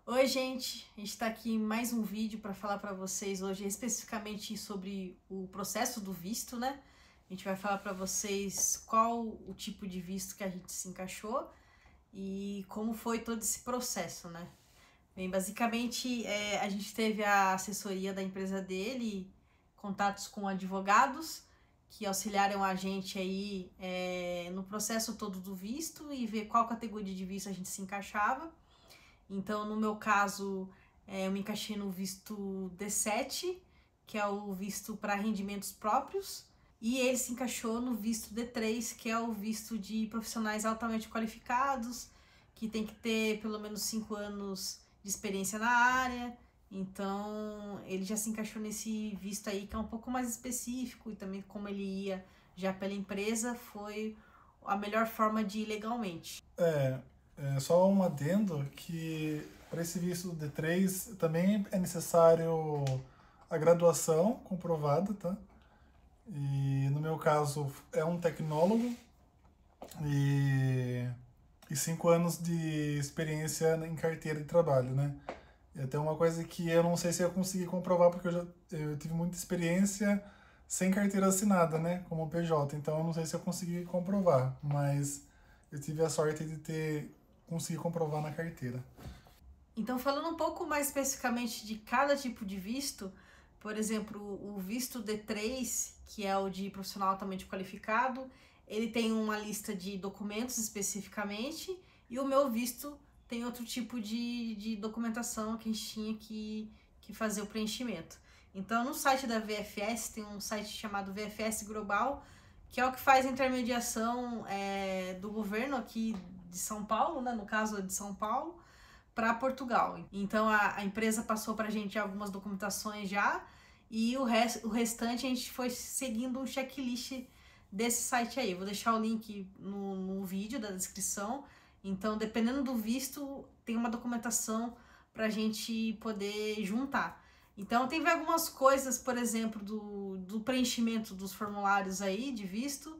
Oi, gente! A gente está aqui em mais um vídeo para falar para vocês hoje especificamente sobre o processo do visto, né? A gente vai falar para vocês qual o tipo de visto que a gente se encaixou e como foi todo esse processo, né? Bem, basicamente, a gente teve a assessoria da empresa dele, contatos com advogados que auxiliaram a gente aí no processo todo do visto e ver qual categoria de visto a gente se encaixava. Então, no meu caso, eu me encaixei no visto D7, que é o visto para rendimentos próprios, e ele se encaixou no visto D3, que é o visto de profissionais altamente qualificados, que tem que ter pelo menos 5 anos de experiência na área. Então, ele já se encaixou nesse visto aí, que é um pouco mais específico, e também como ele ia já pela empresa, foi a melhor forma de ir legalmente. Só um adendo que para esse visto do D3 também é necessário a graduação comprovada, tá? E no meu caso é um tecnólogo e, e 5 anos de experiência em carteira de trabalho, né? E até uma coisa que eu não sei se eu consegui comprovar, porque eu tive muita experiência sem carteira assinada, né? Como PJ, então eu não sei se eu consegui comprovar, mas eu tive a sorte de conseguir comprovar na carteira. Então, falando um pouco mais especificamente de cada tipo de visto, por exemplo, o visto D3, que é o de profissional altamente qualificado, ele tem uma lista de documentos especificamente, e o meu visto tem outro tipo de documentação que a gente tinha que fazer o preenchimento. Então, no site da VFS, tem um site chamado VFS Global, que é o que faz a intermediação do governo aqui de São Paulo, né, no caso de São Paulo, para Portugal. Então a empresa passou para a gente algumas documentações já e o restante a gente foi seguindo o checklist desse site aí. Vou deixar o link no vídeo da descrição. Então, dependendo do visto, tem uma documentação para a gente poder juntar. Então, teve algumas coisas, por exemplo, do preenchimento dos formulários aí de visto,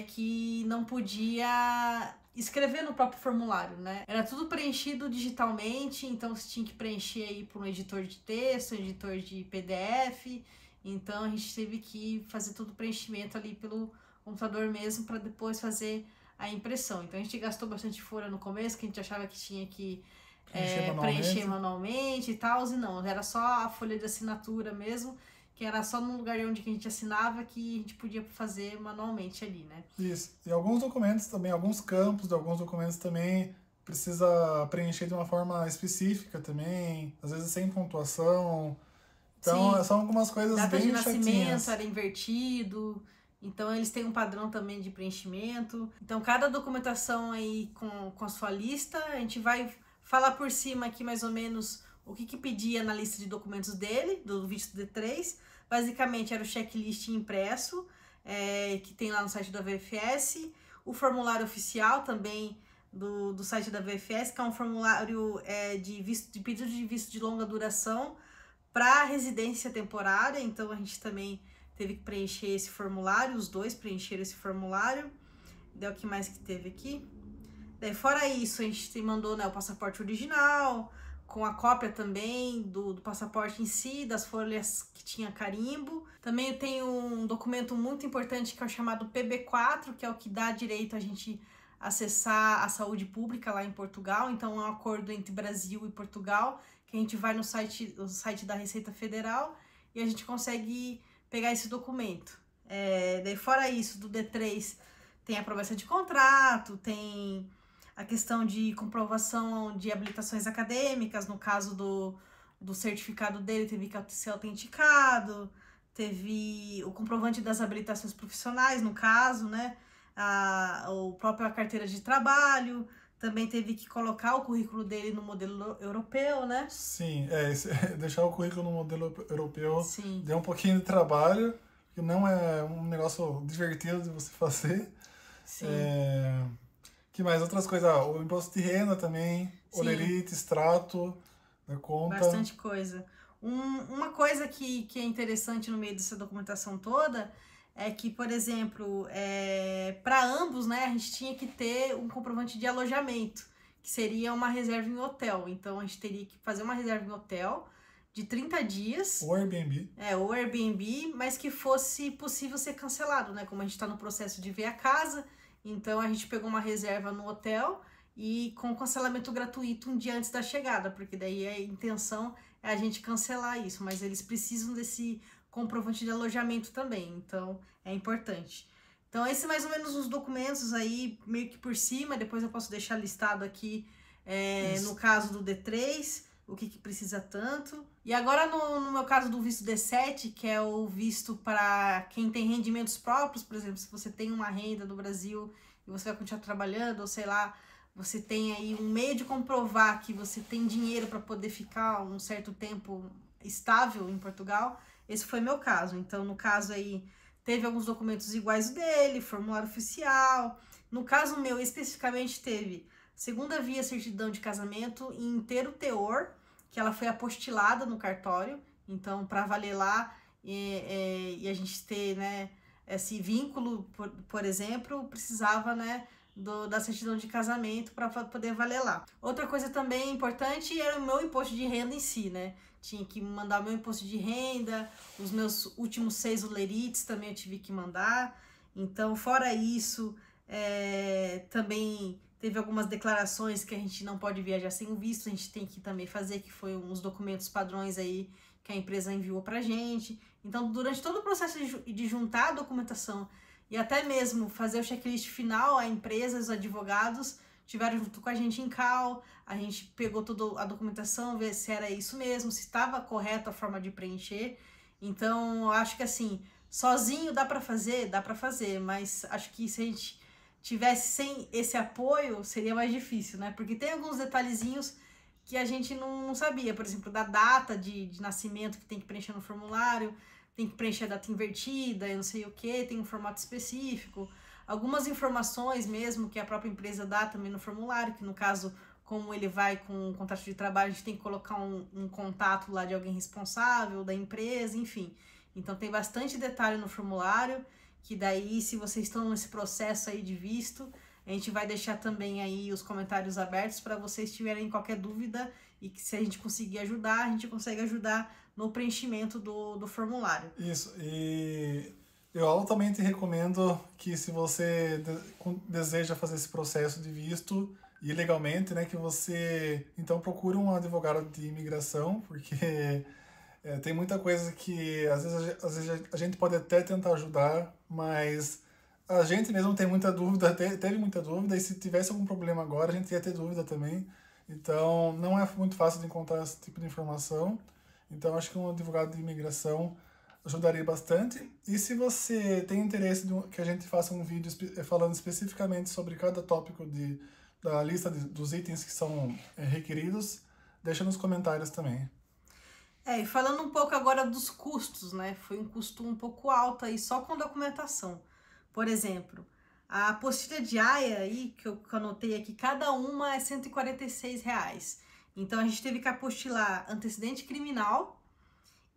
que não podia escrever no próprio formulário, né? Era tudo preenchido digitalmente, então você tinha que preencher aí por um editor de texto, um editor de PDF. Então a gente teve que fazer todo o preenchimento ali pelo computador mesmo para depois fazer a impressão. Então a gente gastou bastante folha no começo, que a gente achava que tinha que preencher manualmente e tal, e não, era só a folha de assinatura mesmo, que era só no lugar onde a gente assinava que a gente podia fazer manualmente ali, né? Isso. E alguns documentos também, alguns campos de alguns documentos também precisa preencher de uma forma específica também, às vezes sem pontuação. Então, Sim, são algumas coisas data de bem nascimento chatinhas. era invertido, então eles têm um padrão também de preenchimento. Então, cada documentação aí com a sua lista, a gente vai falar por cima aqui mais ou menos o que pedia na lista de documentos dele, do visto D3. Basicamente, era o checklist impresso, que tem lá no site da VFS, o formulário oficial também do site da VFS, que é um formulário de pedido de visto de longa duração para residência temporária. Então a gente também teve que preencher esse formulário, os dois preencheram esse formulário. Daí o que mais que teve aqui? Daí, fora isso, a gente mandou, né, o passaporte original, com a cópia também do passaporte em si, das folhas que tinha carimbo. Também tem um documento muito importante que é o chamado PB4, que é o que dá direito a gente acessar a saúde pública lá em Portugal. Então é um acordo entre Brasil e Portugal, que a gente vai no site da Receita Federal e a gente consegue pegar esse documento. Daí, fora isso, do D3 tem a promessa de contrato, tem a questão de comprovação de habilitações acadêmicas, no caso do certificado dele teve que ser autenticado, teve o comprovante das habilitações profissionais, no caso, né, a própria carteira de trabalho, também teve que colocar o currículo dele no modelo europeu, né? Sim, deixar o currículo no modelo europeu Sim. deu um pouquinho de trabalho, que não é um negócio divertido de você fazer. Sim. Que mais? Outras coisas, o imposto de renda também, olerite, extrato da conta. Bastante coisa. Uma coisa que é interessante no meio dessa documentação toda é que, por exemplo, para ambos, né, a gente tinha que ter um comprovante de alojamento. que seria uma reserva em hotel. Então, a gente teria que fazer uma reserva em hotel de 30 dias. Ou Airbnb. Ou Airbnb, mas que fosse possível ser cancelado, né? Como a gente está no processo de ver a casa, então a gente pegou uma reserva no hotel e com cancelamento gratuito um dia antes da chegada, porque daí a intenção é a gente cancelar isso, mas eles precisam desse comprovante de alojamento também, então é importante. Então, esses mais ou menos os documentos aí, meio que por cima, depois eu posso deixar listado aqui, no caso do D3, o que precisa tanto. E agora, no meu caso do visto D7, que é o visto para quem tem rendimentos próprios, por exemplo, se você tem uma renda no Brasil e você vai continuar trabalhando, ou sei lá, você tem aí um meio de comprovar que você tem dinheiro para poder ficar um certo tempo estável em Portugal, esse foi meu caso. Então, no caso aí, teve alguns documentos iguais dele, formulário oficial. No caso meu, especificamente, teve segunda via certidão de casamento em inteiro teor, que ela foi apostilada no cartório, então para valer lá e a gente ter, né, esse vínculo, por exemplo, precisava, né, da certidão de casamento para poder valer lá. Outra coisa também importante era o meu imposto de renda em si, né? Tinha que mandar o meu imposto de renda, os meus últimos 6 olerites também eu tive que mandar. Então, fora isso, também teve algumas declarações que a gente não pode viajar sem o visto, a gente tem que também fazer, que foi uns documentos padrões aí que a empresa enviou pra gente. Então, durante todo o processo de juntar a documentação e até mesmo fazer o checklist final, a empresa, os advogados estiveram junto com a gente em call, a gente pegou toda a documentação, ver se era isso mesmo, se estava correta a forma de preencher. Então, eu acho que assim, sozinho dá para fazer, mas acho que se a gente tivesse sem esse apoio, seria mais difícil, né? Porque tem alguns detalhezinhos que a gente não sabia, por exemplo, da data de nascimento que tem que preencher no formulário, tem que preencher a data invertida, eu não sei o que, tem um formato específico. Algumas informações mesmo que a própria empresa dá também no formulário, que no caso, como ele vai com um contrato de trabalho, a gente tem que colocar um contato lá de alguém responsável, da empresa, enfim. Então tem bastante detalhe no formulário, que daí, se vocês estão nesse processo aí de visto, a gente vai deixar também aí os comentários abertos para vocês tiverem qualquer dúvida e que se a gente conseguir ajudar, a gente consegue ajudar no preenchimento do formulário. Isso, e eu altamente recomendo que se você deseja fazer esse processo de visto ilegalmente, né, que você então procure um advogado de imigração, porque tem muita coisa que às vezes a gente pode até tentar ajudar, mas a gente mesmo tem muita dúvida, teve muita dúvida, e se tivesse algum problema agora, a gente ia ter dúvida também. Então, não é muito fácil de encontrar esse tipo de informação. Então, acho que um advogado de imigração ajudaria bastante. E se você tem interesse que a gente faça um vídeo falando especificamente sobre cada tópico da lista dos itens que são requeridos, deixa nos comentários também. E falando um pouco agora dos custos, né? Foi um custo um pouco alto aí, só com documentação. Por exemplo, a apostila diária aí, que eu anotei aqui, cada uma é R$146. Então, a gente teve que apostilar antecedente criminal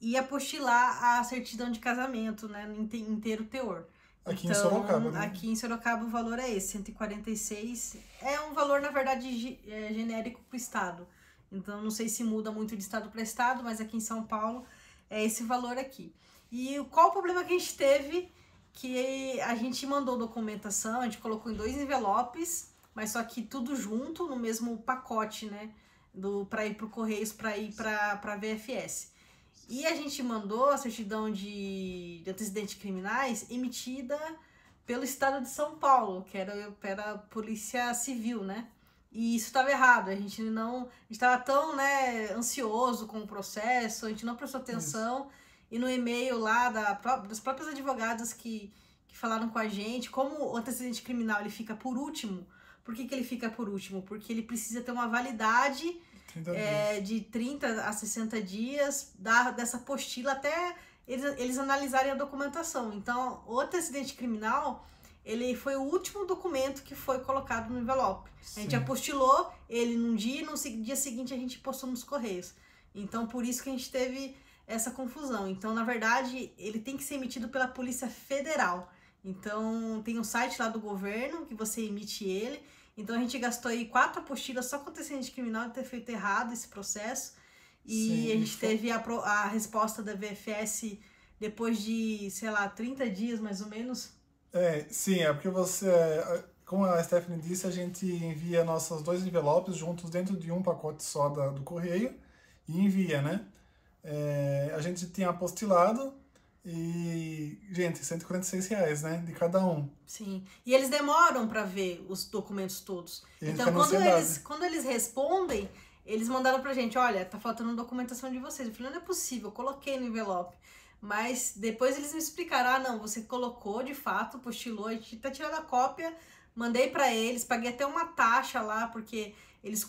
e apostilar a certidão de casamento, né? Inteiro teor. Aqui em Sorocaba, né? Aqui em Sorocaba o valor é esse, 146. É um valor, na verdade, genérico para o estado. Então, não sei se muda muito de estado para estado, mas aqui em São Paulo é esse valor aqui. E qual o problema que a gente teve? Que a gente mandou documentação, a gente colocou em 2 envelopes, mas só que tudo junto, no mesmo pacote, né? Para ir para o Correios, para ir para a VFS. E a gente mandou a certidão de antecedentes criminais emitida pelo estado de São Paulo, que era a Polícia Civil, né? E isso estava errado, a gente estava tão, né, ansioso com o processo, a gente não prestou atenção. Isso. E no e-mail lá das próprias advogadas que falaram com a gente, como o antecedente criminal ele fica por último. Por que ele fica por último? Porque ele precisa ter uma validade de 30 a 60 dias dessa apostila até eles analisarem a documentação. Então, o antecedente criminal, ele foi o último documento que foi colocado no envelope. Sim. A gente apostilou ele num dia e no dia seguinte a gente postou nos Correios. Então, por isso que a gente teve essa confusão. Então, na verdade, ele tem que ser emitido pela Polícia Federal. Então, tem um site lá do governo que você emite ele Então a gente gastou aí 4 apostilas só com antecedente criminal de ter feito errado esse processo. E Sim, a gente teve a resposta da VFS depois de, sei lá, 30 dias mais ou menos. Sim, é porque como a Stephanie disse, a gente envia nossos 2 envelopes juntos dentro de um pacote só do correio e envia, né? A gente tinha apostilado e, gente, R$ 146, né? De cada um. Sim. E eles demoram para ver os documentos todos. E a gente Então, fica na ansiedade. quando eles respondem, eles mandaram pra gente, olha, tá faltando documentação de vocês. Eu falei, não é possível, eu coloquei no envelope. Mas depois eles me explicaram, ah, não, você colocou de fato, postilou, a gente tá tirando a cópia, mandei pra eles, paguei até uma taxa lá, porque eles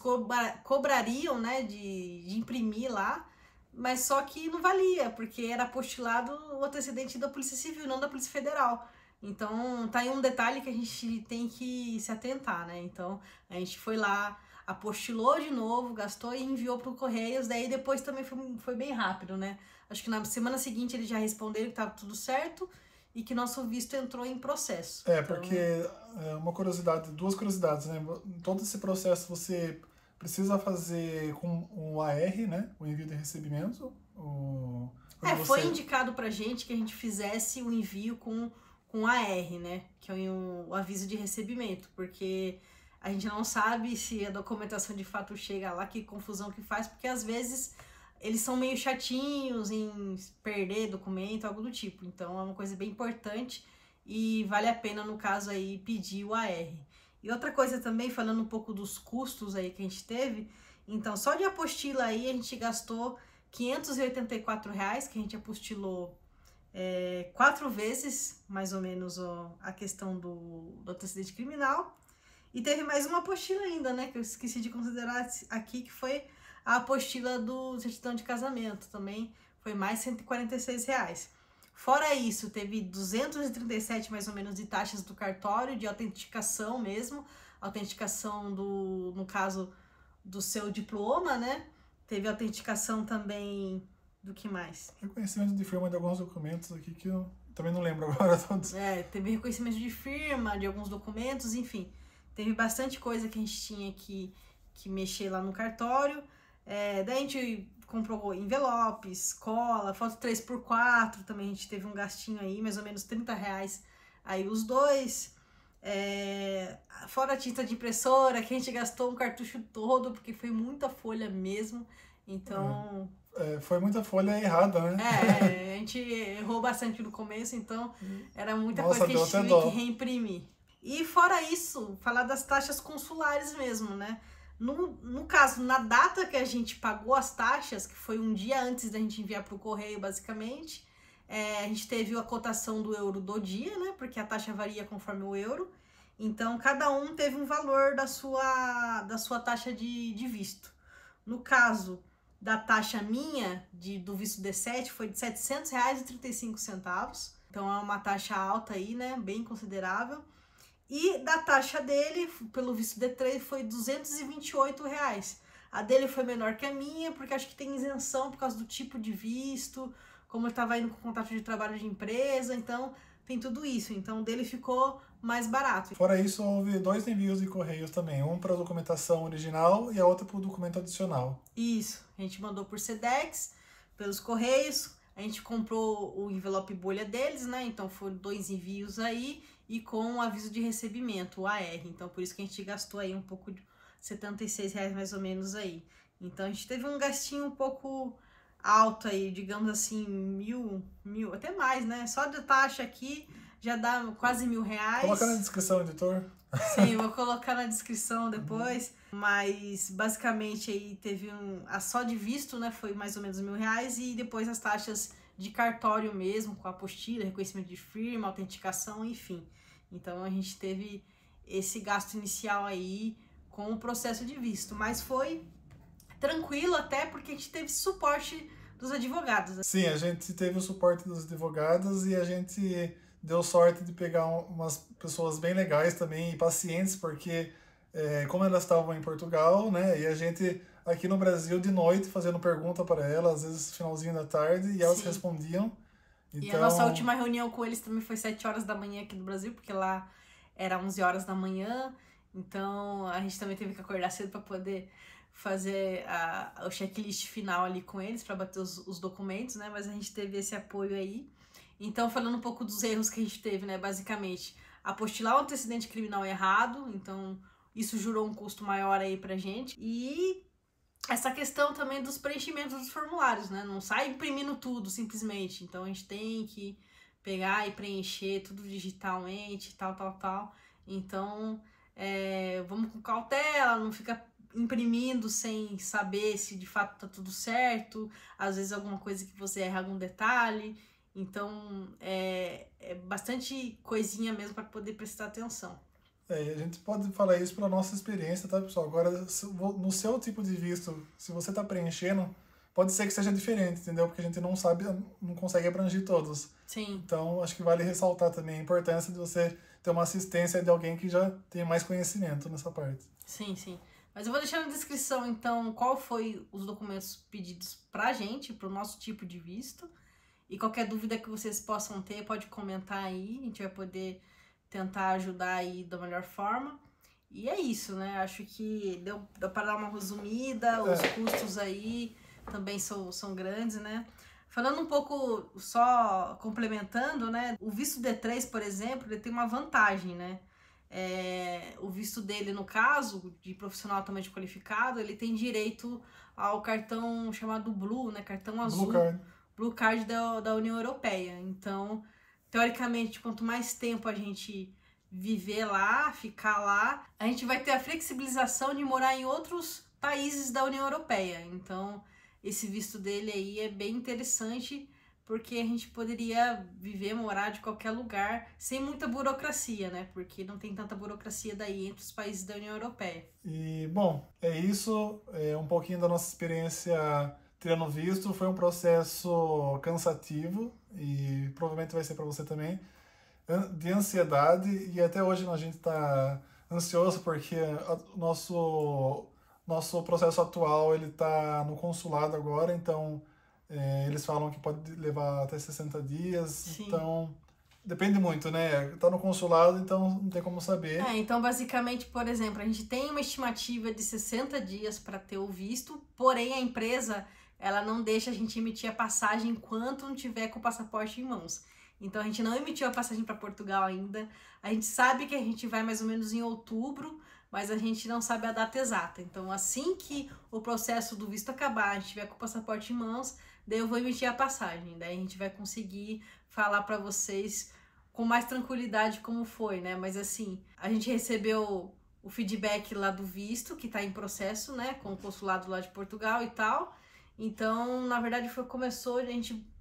cobrariam, né, de imprimir lá, mas só que não valia, porque era apostilado o antecedente da Polícia Civil, não da Polícia Federal. Então, tá aí um detalhe que a gente tem que se atentar, né? Então, a gente foi lá, apostilou de novo, gastou e enviou pro Correios, daí depois também foi bem rápido, né? Acho que na semana seguinte eles já responderam que tava tudo certo e que nosso visto entrou em processo. Porque duas curiosidades, né? Todo esse processo você precisa fazer com o AR, né? O envio de recebimento. Foi indicado pra gente que a gente fizesse o envio com AR, né? Que é o aviso de recebimento, porque a gente não sabe se a documentação de fato chega lá, que confusão que faz, porque às vezes eles são meio chatinhos em perder documento, algo do tipo. Então é uma coisa bem importante e vale a pena, no caso aí, pedir o AR. E outra coisa também, falando um pouco dos custos aí que a gente teve, então só de apostila aí a gente gastou R$584, que a gente apostilou 4 vezes, mais ou menos, a questão do antecedente criminal. E teve mais uma apostila ainda, né, que eu esqueci de considerar aqui, que foi a apostila do certidão de casamento. Também foi mais R$146. Fora isso, teve 237 mais ou menos de taxas do cartório, de autenticação mesmo, autenticação no caso, do seu diploma, né? Teve autenticação também do que mais? Reconhecimento de firma de alguns documentos aqui que eu também não lembro agora todos. Teve reconhecimento de firma de alguns documentos, enfim. Teve bastante coisa que a gente tinha que mexer lá no cartório. Daí a gente comprou envelopes, cola, foto 3x4, também a gente teve um gastinho aí, mais ou menos R$30 aí os dois. Fora a tinta de impressora, que a gente gastou um cartucho todo, porque foi muita folha mesmo. Então... foi muita folha errada, né? A gente errou bastante no começo, então era muita coisa que a gente teve que reimprimir. E fora isso, falar das taxas consulares mesmo, né? No caso, na data que a gente pagou as taxas, que foi um dia antes da gente enviar para o correio, basicamente, a gente teve a cotação do euro do dia, né? Porque a taxa varia conforme o euro. Então, cada um teve um valor da sua taxa de visto. No caso da taxa minha, do visto D7, foi de R$700,35. Então, é uma taxa alta aí, né? Bem considerável. E da taxa dele, pelo visto D3, foi R$228. A dele foi menor que a minha, porque acho que tem isenção por causa do tipo de visto, como eu estava indo com contrato de trabalho de empresa, então tem tudo isso. Então, o dele ficou mais barato. Fora isso, houve 2 envios de correios também. Um para a documentação original e a outra para o documento adicional. Isso. A gente mandou por Sedex, pelos correios. A gente comprou o envelope bolha deles, né? Então, foram 2 envios aí e com o aviso de recebimento, o AR. Então, por isso que a gente gastou aí um pouco de R$76 mais ou menos aí. Então, a gente teve um gastinho um pouco alto aí, digamos assim, mil, até mais, né? Só de taxa aqui já dá quase R$1.000. Coloca na descrição, editor. Sim, vou colocar na descrição depois. Mas basicamente aí teve só de visto, né? Foi mais ou menos R$1.000 e depois as taxas de cartório mesmo, com apostila, reconhecimento de firma, autenticação, enfim. Então a gente teve esse gasto inicial aí com o processo de visto, mas foi tranquilo até porque a gente teve suporte dos advogados. Sim, a gente teve o suporte dos advogados e a gente deu sorte de pegar umas pessoas bem legais também e pacientes, porque como elas estavam em Portugal, né, e a gente aqui no Brasil de noite fazendo pergunta para elas, às vezes finalzinho da tarde, e elas respondiam. Então... E a nossa última reunião com eles também foi 7 horas da manhã aqui no Brasil, porque lá era 11 horas da manhã. Então a gente também teve que acordar cedo para poder fazer o checklist final ali com eles, para bater os documentos, né? Mas a gente teve esse apoio aí. Então, falando um pouco dos erros que a gente teve, né? Basicamente, apostilar um antecedente criminal errado, então isso jurou um custo maior aí pra gente. E essa questão também dos preenchimentos dos formulários, né? Não sai imprimindo tudo simplesmente. Então a gente tem que pegar e preencher tudo digitalmente, tal. Então, vamos com cautela, não fica imprimindo sem saber se de fato tá tudo certo. Às vezes alguma coisa que você erra algum detalhe. Então, é bastante coisinha mesmo para poder prestar atenção. A gente pode falar isso pela nossa experiência, tá, pessoal? Agora, no seu tipo de visto, se você está preenchendo, pode ser que seja diferente, entendeu? Porque a gente não sabe, não consegue abranger todos. Sim. Então, acho que vale ressaltar também a importância de você ter uma assistência de alguém que já tenha mais conhecimento nessa parte. Sim. Mas eu vou deixar na descrição, então, qual foi os documentos pedidos pra gente, pro nosso tipo de visto. E qualquer dúvida que vocês possam ter, pode comentar aí, a gente vai poder tentar ajudar aí da melhor forma. E é isso, né? Acho que deu para dar uma resumida, os custos aí também são grandes, né? Falando um pouco, só complementando, né? O visto D3, por exemplo, ele tem uma vantagem, né? O visto dele, no caso, de profissional altamente qualificado, ele tem direito ao cartão chamado Blue, né? Cartão azul. Blue Card da União Europeia. Então, teoricamente, quanto mais tempo a gente viver lá, ficar lá, a gente vai ter a flexibilização de morar em outros países da União Europeia. Então, esse visto dele aí é bem interessante, porque a gente poderia viver, morar de qualquer lugar sem muita burocracia, né? Porque não tem tanta burocracia daí entre os países da União Europeia. E, bom, é isso. É um pouquinho da nossa experiência tirando visto. Foi um processo cansativo e provavelmente vai ser para você também, de ansiedade, e até hoje a gente está ansioso porque o nosso processo atual ele está no consulado agora, então eles falam que pode levar até 60 dias. Sim. Então depende muito, né? Tá no consulado, então não tem como saber. Então basicamente, por exemplo, a gente tem uma estimativa de 60 dias para ter o visto, porém a empresa ela não deixa a gente emitir a passagem enquanto não tiver com o passaporte em mãos. Então a gente não emitiu a passagem para Portugal ainda. A gente sabe que a gente vai mais ou menos em outubro, mas a gente não sabe a data exata. Então assim que o processo do visto acabar, a gente tiver com o passaporte em mãos, daí eu vou emitir a passagem. Daí a gente vai conseguir falar para vocês com mais tranquilidade como foi, né? Mas assim, a gente recebeu o feedback lá do visto, que está em processo, né? Com o consulado lá de Portugal e tal. Então, na verdade, começou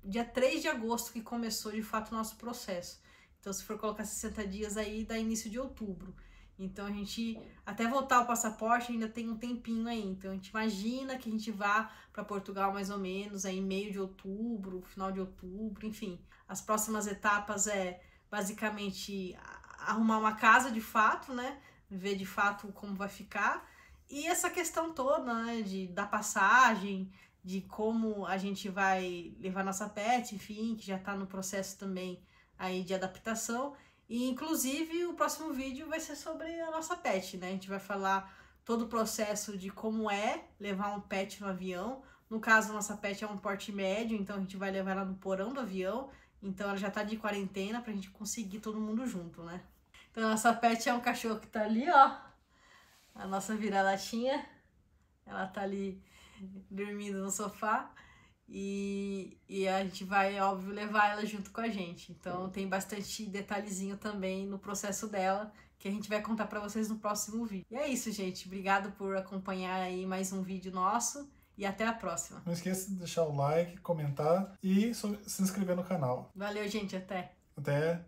dia 3 de agosto que começou, de fato, o nosso processo. Então, se for colocar 60 dias aí, dá início de outubro. Então, a gente, até voltar o passaporte, ainda tem um tempinho aí. Então, a gente imagina que a gente vá para Portugal mais ou menos aí meio de outubro, final de outubro, enfim. As próximas etapas basicamente arrumar uma casa de fato, né? Ver de fato como vai ficar. E essa questão toda, né, da passagem, de como a gente vai levar nossa pet, enfim, que já está no processo também aí de adaptação. E, inclusive, o próximo vídeo vai ser sobre a nossa pet, né? A gente vai falar todo o processo de como é levar um pet no avião. No caso, a nossa pet é um porte médio, então a gente vai levar ela no porão do avião. Então, ela já está de quarentena pra gente conseguir todo mundo junto, né? Então, a nossa pet é um cachorro que tá ali, ó. A nossa vira-latinha. Ela tá ali dormindo no sofá e a gente vai, óbvio, levar ela junto com a gente. Então tem bastante detalhezinho também no processo dela que a gente vai contar pra vocês no próximo vídeo. E é isso, gente. Obrigado por acompanhar aí mais um vídeo nosso e até a próxima. Não esqueça de deixar o like, comentar e se inscrever no canal. Valeu, gente. Até! Até!